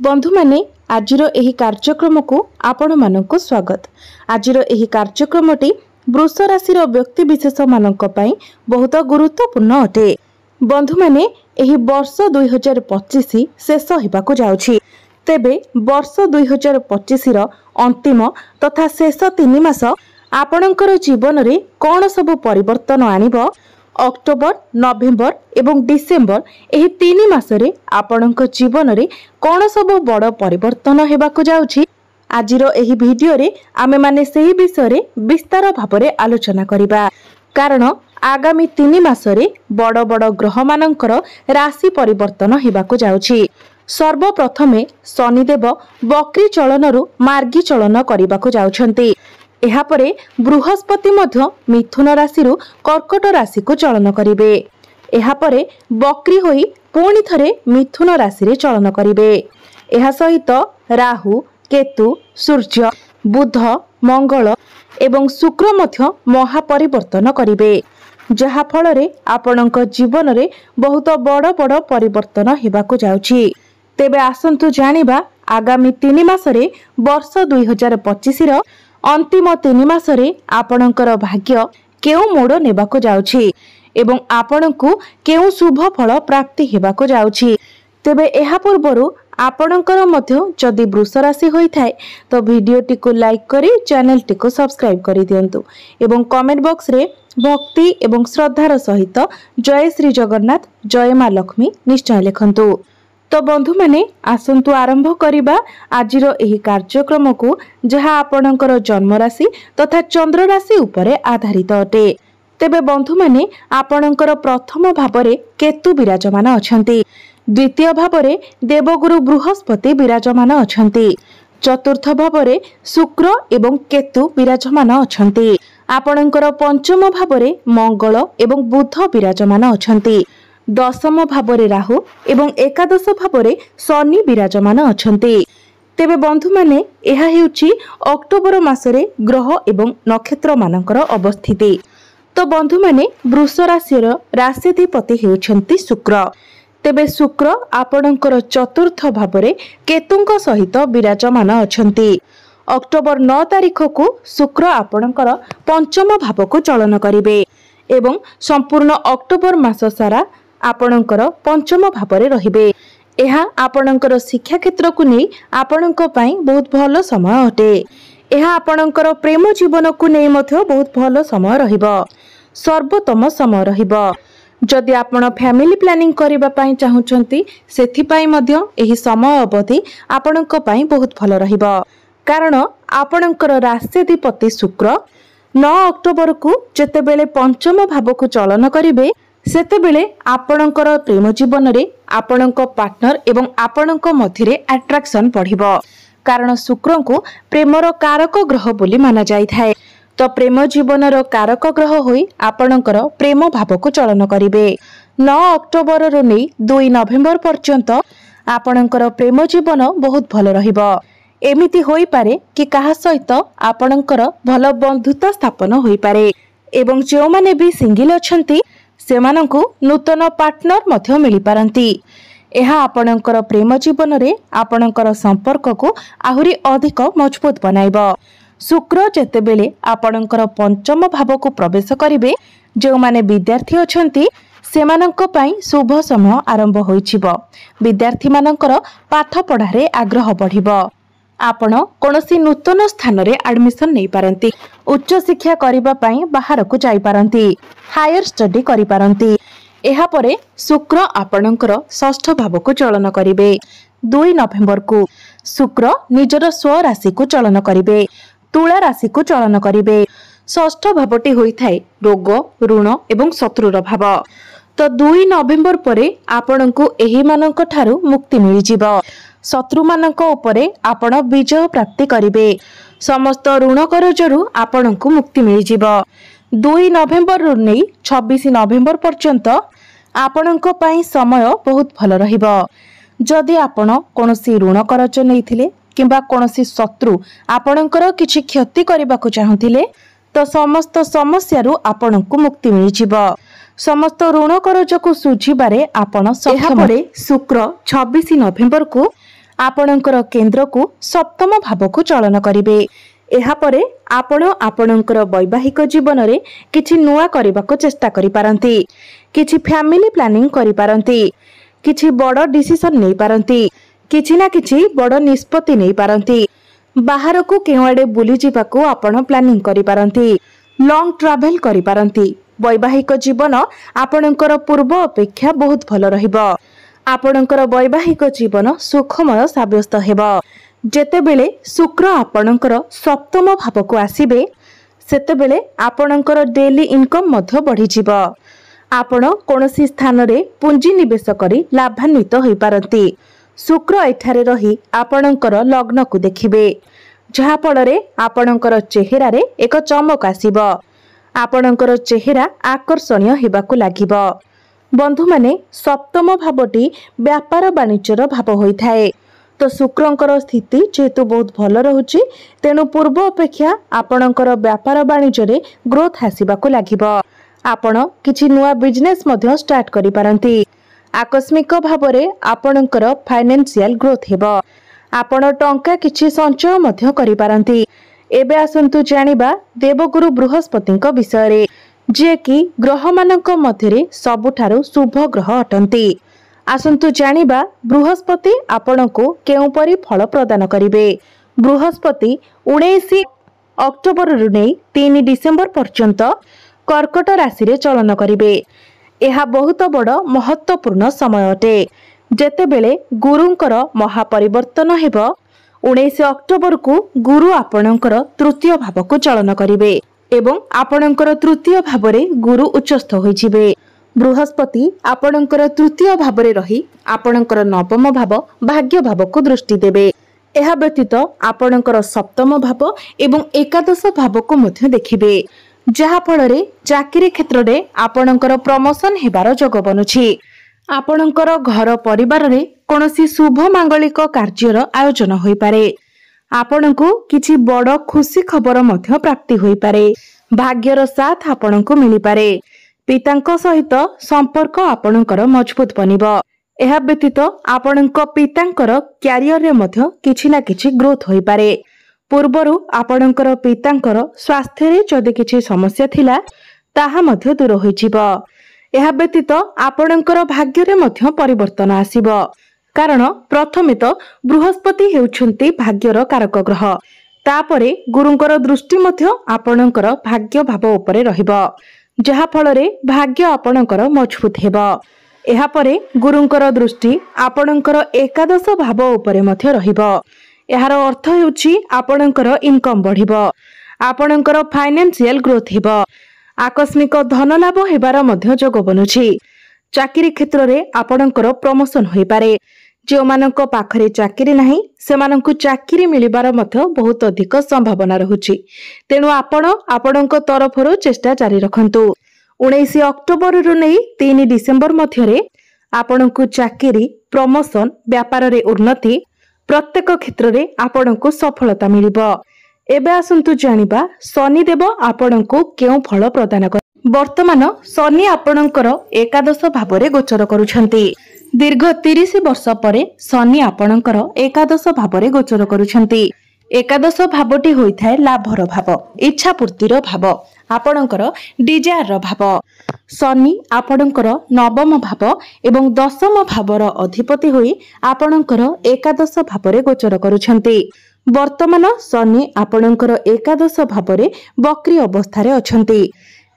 बंधु माने आजिर एही कार्यक्रम को आपण मानक स्वागत। आजिर एही कार्यक्रमटी वृष राशि व्यक्ति विशेष मानक पई बहुत गुरुत्वपूर्ण अटे। बंधु माने एही वर्ष 2025 शेष होबाकू जाउछि। तेबे वर्ष 2025 रो अंतिम तथा शेष 3 मास आपणकर जीवन रे कोन सब परिवर्तन आनिबो, अक्टोबर, नवेम्बर एवं डिसेम्बर एही 3 मासरे आपणक जीवन रे कोन सब बड़ परिवर्तन हेबाकू जाउछि। आजिर एही भिडियो रे आमे माने सेही विषय रे विस्तार भाबरे आलोचना करिबा। कारण आगामी 3 मासरे बड़ बड़ ग्रह मानकर राशि परिवर्तन हेबाकू जाउछि। सर्वप्रथमे शनिदेव वक्री चलनरु मार्गी चलन करिबाकू जाउछंती। एहा परे बृहस्पति मध्य मिथुन राशि कर्कट राशि को चलन करिवे। एहा परे वक्री होई पुणी थरे मिथुन राशि रे चलन करिवे। एहा सहित राहु, केतु, सूर्य, बुध, मंगल एवं शुक्र मध्य महापरिवर्तन करिवे, जहा फल रे आपणक जीवन रे बहुत बड़ बड़ परिवर्तन हेबाकू जाउछि। तेबे आसंतु जानिबा आगामी 3 मासरे वर्ष 2025 रो अंतिम 3 मासरे आपणकर भाग्य केउ मोड़ नेबाकू जाउछि एवं आपणकू केउ शुभ फल प्राप्ति हेबाकू जाउछि। तेबे एहा पूर्वरु आपणकर मध्य जदि वृष राशि होई थाए तो वीडियोटी को लाइक करी चैनल टी को सब्सक्राइब करी दियंतु एवं कमेंट बॉक्स रे भक्ति एवं श्रद्धार सहित जय श्री जगन्नाथ, जय मां लक्ष्मी निश्चय लिखंतु। तो बंधु माने आसंतु आरंभ करिबा आजिर एही कार्यक्रम को, जहा आपणकर जन्म राशि तथा चंद्र राशि उपरे आधारित अटे। तेबे बंधु माने आपणकर प्रथम भावरे केतु विराजमान अछंती, द्वितीय भावरे देवगुरु बृहस्पति विराजमान अछंती, चतुर्थ भावरे शुक्र एवं केतु विराजमान अछंती, आपणकर पंचम भावरे मंगल एवं बुध विराजमान अछंती, दशम भावरे राहु एवं एकादश भावरे शनि विराजमान अछंती। तेबे बंधु माने एहा हेउची अक्टोबर मासरे ग्रह एवं नक्षत्र मानकर अवस्थिति। तो बंधु माने वृष राशि राशिधिपति हेउछंती शुक्र। तेबे शुक्र आपणकर चतुर्थ भावरे केतुंक सहित विराजमान अछंती। अक्टोबर 9 तारिख को शुक्र आपणकर पंचम भाव को चलन करिवे एवं संपूर्ण अक्टोबर मास सारा आपणकर पंचम भावरे रहिबे। एहा आपणकर शिक्षा क्षेत्र को नहीं आपणक पई बहुत भलो समय अटे। एहा आपणकर प्रेम जीवन को नहीं मध्य बहुत भलो समय रहिबो, सर्वोत्तम समय रहिबो। जदि आपण फैमिली प्लानिंग करिबा पई चाहुचंती सेथि पई मध्य एही समय अवधि आपणक पई बहुत भलो रहिबो। कारण आपणकर राशिधिपति शुक्र 9 अक्टोबर को जेतेबेले पंचम भाव को चलन करिवे सेतेबेले आपणकर प्रेम जीवन रे आपणक पार्टनर एवं आपणक मध्यरे अट्रैक्शन बढ़िबो। कारण शुक्र को प्रेमर कारक ग्रह बोली माना जाय थाए। तो प्रेम जीवनर कारक ग्रह होई आपणकर प्रेम भाव को चलन करिवे। 9 अक्टोबर रो नै 2 नवेम्बर पर्यंत आपणकर प्रेम जीवन बहुत भलो रहिबो। एमिति होई पारे कि काहा सहित आपणकर भलो बंधुता स्थापन होई पारे एवं जो माने भी सिंगल अछंती सेमानंकु नूतन पार्टनर मध्य मिली पारंती। एहा आपणकर प्रेम जीवन रे आपणकर संपर्क को आहुरी अधिक मजबूत बनाइबो। शुक्र जेतेबेले आपणकर पंचम भाव को प्रवेश करिवे, जो माने विद्यार्थी अछंती सेमानंक पई शुभ समय आरंभ होइछिबो। विद्यार्थी मानकर पाठ पढ़ारे आग्रह बढ़िबो। आपण कोनोसी नूतन स्थान रे एडमिशन नै पारंती, उच्च शिक्षा करिबा पई बाहर को जाई पारंती, हायर स्टडी करि पारंती। एहा परे शुक्र आपणकर षष्ठ भाव को चलन करिवे। 2 नवेम्बर को शुक्र निजर स्व राशि को चलन करिवे, तुला राशि को चलन करिवे। षष्ठ भावटी होई थाए रोग, ऋण एवं शत्रुर भाव। तो 2 नवेम्बर परे आपणको एही मानक ठारू मुक्ति मिलि जिवो। शत्रु मानक उपरे आपण विजय प्राप्ति करिवे। समस्त ऋण करजरु आपणको मुक्ति मिलि जिवो। 2 नवेम्बर रु नै 26 नवेम्बर पर्यंत आपणको पई समय बहुत भलो रहिबो। जदि आपण कोनोसी ऋण करज नैथिले किंबा कोनोसी शत्रु आपणकर किछि क्षति करबाकू चाहुथिले तो समस्त समस्या रु आपणको मुक्ति मिलि जिवो। समस्त ऋण करज को सुझिबारे आपण सक्षम। शुक्र 26 नवेम्बर को आपणकर केन्द्र को सप्तम भाव को चलन करिवे। एहापरे आपण आपणकर वैवाहिक जीवन रे किछि नुआ करबाको चेष्टा करि पारंती, किछि फैमिली प्लानिंग करि पारंती, किछि बड़ डिसिजन नै पारंती, किछि ना किछि बड़ निष्पत्ति नै पारंती, बाहर को केउआडे बुली जिबाको आपण प्लानिंग करि पारंती, लॉन्ग ट्रैवल करि पारंती। वैवाहिक जीवन आपणकर पूर्व अपेक्षा बहुत भल रहिबो। आपणकर वैवाहिक जीवन सुखमय साब्यस्त हेबो। जेतेबेले शुक्र आपणकर सप्तम भाव को आसीबे सेतेबेले आपणकर डेली इनकम मध्य बढ़ी जिवो। आपण कोनोसी स्थान रे पुंजी निवेश करी लाभान्वित होई पारंती। शुक्र एठारे रही आपणकर लग्न को देखिबे, जहा फଳରେ आपणकर चेहरा रे एक चमक आसीबो। आपणकर चेहरा आकर्षणीय हेबाकू लागिबो। बंधु माने सप्तम भावटी व्यापार वाणिज्यर भाव होइथाए। तो शुक्रंकर स्थिति जेहेतु बहुत भल रहुची, तेणु पूर्व अपेक्षा आपणकर व्यापार वाणिज्य ग्रोथ आसवाक लगिब। आपण किछि नुआ बिजनेस मध्य स्टार्ट करि पारंती। आकस्मिक भाव में आपणकर फाइनेंशियल ग्रोथ हेबो। आपण टंका किछि संचय मध्य करि पारंती। एबे आसंतु जानिबा देवगुरु बृहस्पतिक विषय रे, जे कि ग्रह मानक मध्यरे सबुठारु शुभ ग्रह अटंती। आसंतु जानिबा बृहस्पति आपणको केउपरि फल प्रदान करिवे। बृहस्पति 19 अक्टोबर रु नै 3 डिसेंबर पर्यंत कर्कट राशि रे चलन करिवे। एहा बहुत बड़ महत्वपूर्ण समय अटे। जेतेबेले गुरुंकर महापरिवर्तन हेबो 19 अक्टोबर को गुरु आपणकर तृतीय भाव को चलन करिवे एवं आपणकर तृतीय भाव रे गुरु उच्चस्थ होइजिवे। बृहस्पति आपणकर तृतीय भाव रे रही आपणकर नवम भाव भाग्य भाव को दृष्टि देवे। एहा व्यतीत आपणकर सप्तम भाव एवं एकादश भाव को मध्य देखिबे, जहा फଳରେ चाकरी क्षेत्र रे आपणकर प्रमोशन हेबार जोग बनुछि। आपणकर घर परिवार रे कोनोसी शुभ मांगलिक कार्यर आयोजन होई पारे। आपणको किछि बड़ खुशी खबर मध्य प्राप्ति होई पारे। भाग्यर साथ आपणको मिली पारे। पितांक सहित संपर्क आपणकर मजबूत बनिबो। एहा व्यतीत आपणक पितांकर क्यारियर रे मध्य किछि ना किछि ग्रोथ होई पारे। पूर्वरु आपणकर पितांकर स्वास्थ्य रे जदि किछि समस्या थिला ताहा मध्य दूर होई जिवो। एहा व्यतीत आपणकर भाग्य रे मध्य परिवर्तन आसीबो। कारण प्रथमे तो बृहस्पति हेउछंती भाग्यर कारक ग्रह, तापरे गुरुंकर दृष्टि मध्य आपणकर भाग्य भाव उपरे रहिबो, जहा फଳରେ भाग्य आपणकर मजबूत हेबो। एहा परे गुरुंकर दृष्टि आपणकर एकादश भाव उपरे मध्य रहिबो। एहार अर्थ हेउछि आपणकर इनकम बढ़िबो, आपणकर फाइनेंशियल ग्रोथ हेबो, आकस्मिक धन लाभ हेबार मध्य जोग बनुछि। चाकरी क्षेत्र रे आपणकर प्रमोशन होई पारे। जो मानक पाखरे चाकरी नाही सेमानंकु चाकरी मिलिबार मध्य बहुत अधिक संभावना रहुछि। तेणु आपण आपणक तरफरु चेष्टा जारी रखंतु। 19 अक्टोबर रु नै 3 डिसेंबर मध्यरे आपणकु चाकरी, प्रमोशन, व्यापार रे उन्नति, प्रत्येक क्षेत्र रे आपणकु सफलता मिलिबो। एबे आसंतु जानिबा शनिदेव आपणकु केउ फल प्रदान कर। वर्तमान शनि आपणकर एकादश भाव रे गोचर करूछंती। दीर्घ 30 वर्ष परे शनि आपणकर एकादश भाव रे गोचर करूछंती। एकादश भावटी होइथाय लाभर भाव, इच्छा पूर्तिर भाव, आपणकर डिजायर भाव। शनि आपणकर नवम भाव एवं दशम भावर अधिपति होई आपणकर एकादश भाव रे गोचर करूछंती। वर्तमान शनि आपणकर एकादश भाव रे वक्री अवस्था रे अछंती,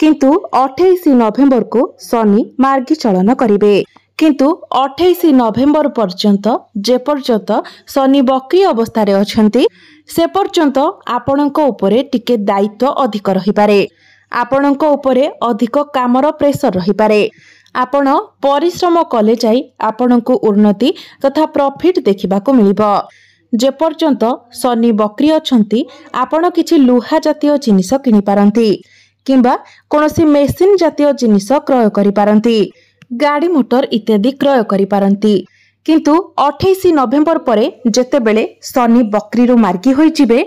किंतु 28 नवेम्बर को शनि मार्गी चलन करिवे। किंतु 28 नवेम्बर पर्यंत जे पर्यंत शनि वक्री अवस्था रे अछंती से पर्यंत आपणक उपरे टिके दायित्व अधिक रही पारे। आपणक उपरे अधिक कामर प्रेशर रही पारे। आपण परिश्रम कले जाई आपणक उन्नति तथा प्रॉफिट देखिबाको मिलिबो। जे पर्यंत शनि वक्री अछंती आपण किछि लुहा जातीय जिनिस किनि पारंती किंबा कोनोसी मेसिन जातीय जिनिस क्रय करि पारंती, गाड़ी मोटर इत्यादि क्रय करि पारंती। किंतु 28 नवेम्बर परे जेतेबेले शनि वक्री रु मार्गी होई जिवे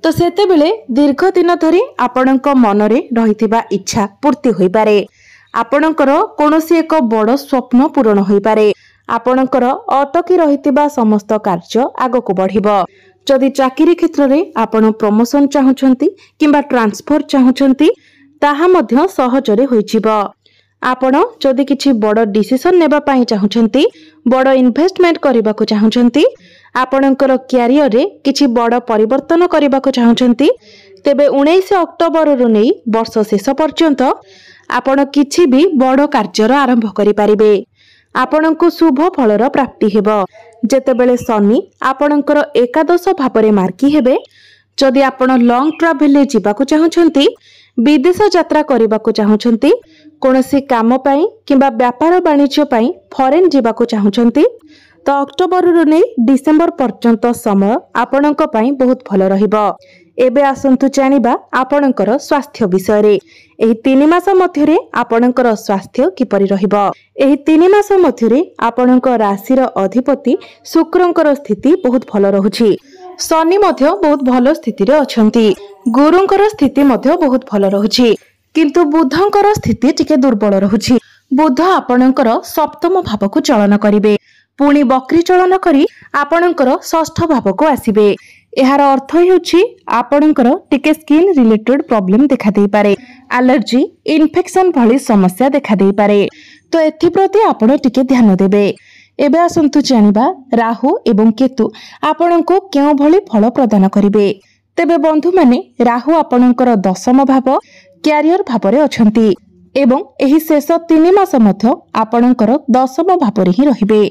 तो सेतेबेले दीर्घ दिन धरि आपणक मनरे रहितिबा इच्छा पूर्ति होई पारे। आपणकर कोनोसी एक बड़ स्वप्न पूर्ण होई पारे। आपणकर अटकी रहितिबा समस्त कार्य आगक बढ़िबो। जदि चाकरी क्षेत्र में आपण प्रमोशन चाहुछंती किंबा ट्रांसफर चाहुछंती ताहा मध्य सहजरे होइजिबो। आपण जदि किछि बड़ डिसिजन नेबा पई चाहुछंती, बड़ इन्वेस्टमेंट करबाको चाहुछंती, आपणकर करियर रे किछि बड़ परिवर्तन करबाको चाहुछंती, तेबे 19 अक्टोबर रु नै वर्ष शेष पर्यंत आपण किछि भी बड़ कार्यर आरंभ करि परिबे। आपणको शुभ फलर प्राप्ति हेबो। जेतेबेले शनि आपणकर एकादश भावरे मार्की हेबे, जदि आपण लॉन्ग ट्रैवल ले जिबाको चाहुछंती, विदेश यात्रा करबाको चाहुछंती, कोनोसी काम पई किंबा व्यापार वाणिज्य पई फॉरेन जिबाको चाहुछंती, तो अक्टोबर रु नै डिसेंबर पर्यंत समय आपणक पई बहुत भल रहिबो। एबे आसंतु जानिबा आपणकर स्वास्थ्य विषय रे। एही 3 मास मध्यरे आपणकर स्वास्थ्य किपरि रहिबो। एही 3 मास मध्यरे आपणक राशि रो अधिपति शुक्रंकर स्थिति बहुत भल रहुछि। शनि मध्य बहुत भल स्थिति रे अछंती। गुरुंकर स्थिति मध्य बहुत भल रहुछि, किंतु बुधंकर स्थिति टिके दुर्बल रहुछि। बुध आपणकर सप्तम भावको चलन करिवे, पुणी बक्री चलन करी आपणकर षष्ठ भावको आसीबे। एहार अर्थ हेउछि आपणकर टिके स्किन रिलेटेड प्रॉब्लम देखा देई पारे, एलर्जी, इन्फेक्शन भली समस्या देखा देई पारे। तो एथि प्रति आपण टिके ध्यान देबे। एबे आसंतु जानिबा राहु एवं केतु आपणको केउ भली फल प्रदान करिवे। तेबे बंधु माने राहु आपणकर दशम भाव कैरियर भावरे अछंती एवं एही शेष 3 मास मध्य आपणकर दशम भावरे ही रहिबे।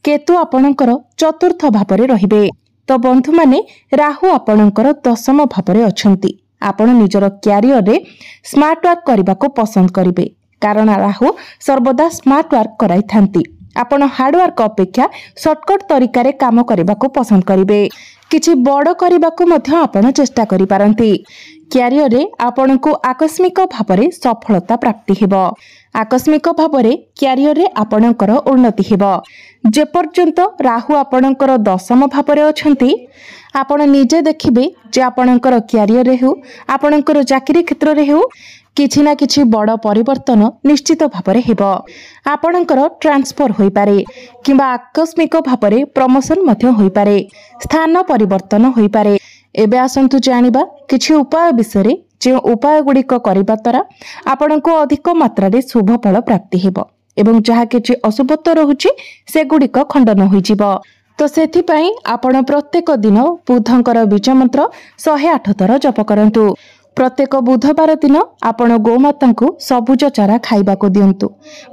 केतु आपणकर चतुर्थ भावरे रहिबे। तो बंधु माने राहु आपणकर दशम भावरे अछंती। आपण निजर कैरियर रे स्मार्ट वर्क करबा को पसंद करिवे, कारण राहु सर्वदा स्मार्ट वर्क कराई थांती। आपण हार्ड वर्क अपेक्षा शॉर्टकट तरीका रे काम करबा को पसंद करिवे। किछि बड़ करबा को मध्य आपण चेष्टा करि पारंती। कैरियर रे आपण को आकस्मिक भावरे सफलता प्राप्ति हेबो। आकस्मिक भावरे कैरियर रे आपणकर उन्नति हेबो। जे पर्यंत राहु आपणकर दशम भावरे अछंती, आपण निजे देखिबे जे आपणकर कैरियर रे हो, आपणकर चाकरी क्षेत्र रे हो, किछि ना किछि बड़ परिवर्तन निश्चित भावरे हेबो। आपणकर ट्रांसफर होई पारे किंबा आकस्मिक भावरे प्रमोशन मध्य होई पारे, स्थान परिवर्तन होई पारे। एबे आसंतु जानिबा किछि उपाय विषय, जे उपाय गुड़िक करिबा द्वारा आपणको अधिक मात्रा रे शुभ फल प्राप्ति हेबो एवं जहा किछि अशुभत्व रहुछि से गुड़िक खंडन होई जिवो। तो सेथि पई आपण प्रत्येक दिन बुधंकर बीज मंत्र 108 थर जप करंतु। प्रत्येक बुधवार दिन आपण गोमाता को सबुज चारा खाइबा को दियंतु।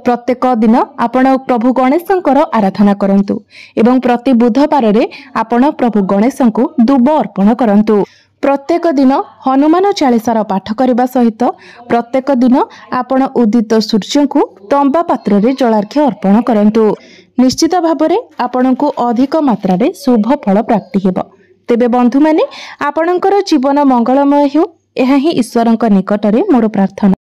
प्रत्येक दिन आपण प्रभु गणेशंकर आराधना करंतु एवं प्रति बुधवार रे आपण प्रभु गणेशंको दुब अर्पण करंतु। प्रत्येक दिन हनुमान चालीसार पाठ करबा सहित प्रत्येक दिन आपण उदित सूर्य को तंबा पात्र रे जलार्घ्य अर्पण करंतु। निश्चित भाबरे आपणको अधिक मात्रा रे शुभ फल प्राप्ति हेबो। तेबे बंधु माने आपणकर जीवन मंगलमय हो, एहा ही ईश्वरंक निकटरे मोर प्रार्थना।